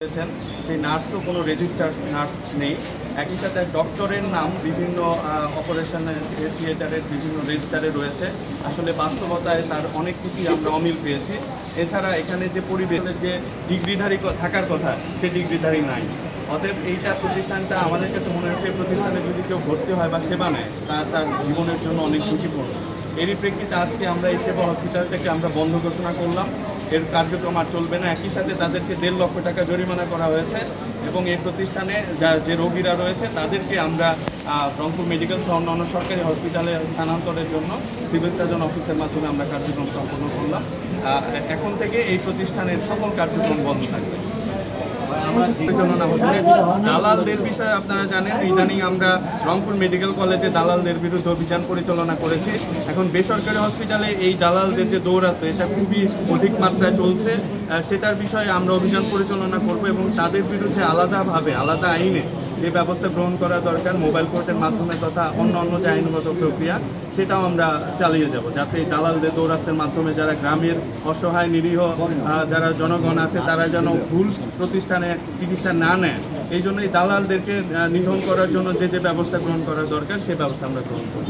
সেই নার্সও কোনো registered nurse নেই। একই সাথে ডক্টরের নাম বিভিন্ন অপারেশনের থিয়েটারের বিভিন্ন রেজিস্টারে রয়েছে। আসলে বাস্তবতায় তার অনেক কিছুই আমরা অমিল পেয়েছি। এছাড়া এখানে যে পরিবেশের যে ডিগ্রিধারী থাকার কথা সে ডিগ্রিধারী নাই। অতএব এইটা প্রতিষ্ঠানটা আমাদের কাছে মনে হচ্ছে প্রতিষ্ঠানে যদি কেউ ভর্তি হয় বা সেবা নেয় তার জীবনের জন্য অনেক ঝুঁকিপূর্ণ। এরই প্রেক্ষিতে আজকে আমরা এই সেবা হসপিটালটাকে আমরা বন্ধ ঘোষণা করলাম। এর কার্যক্রম আর চলবে না। একই সাথে তাদেরকে 1.5 লক্ষ টাকা জরিমানা করা হয়েছে এবং এই প্রতিষ্ঠানে যে রোগীরা রয়েছে তাদেরকে আমরা রংপুর মেডিকেল সহ অন্যান্য সরকারি হসপিটালে স্থানান্তরের জন্য সিভিল সার্জন অফিসের মাধ্যমে আমরা কার্যক্রম সম্পন্ন করলাম। এখন থেকে এই প্রতিষ্ঠানের সকল কার্যক্রম বন্ধ থাকবে। পরিচালনা হচ্ছে দালালদের বিষয়ে আপনারা জানেন, ইদানিং আমরা রংপুর মেডিকেল কলেজে দালালদের বিরুদ্ধে অভিযান পরিচালনা করেছি। এখন বেসরকারি হসপিটালে এই দালালদের যে দৌরাত্ম্য এটা খুবই অধিক মাত্রায় চলছে। সেটার বিষয়ে আমরা অভিযান পরিচালনা করব এবং তাদের বিরুদ্ধে আলাদাভাবে আলাদা আইনে যে ব্যবস্থা গ্রহণ করা দরকার মোবাইল কোর্টের মাধ্যমে তথা অন্য যে আইনগত প্রক্রিয়া সেটাও আমরা চালিয়ে যাব, যাতে এই দালালদের দৌরাত্মের মাধ্যমে যারা গ্রামের অসহায় নিরীহ যারা জনগণ আছে তারা যেন ভুল প্রতিষ্ঠানে চিকিৎসা না নেয়। এই জন্য এই দালালদেরকে নিধন করার জন্য যে ব্যবস্থা গ্রহণ করা দরকার সে ব্যবস্থা আমরা গ্রহণ করব।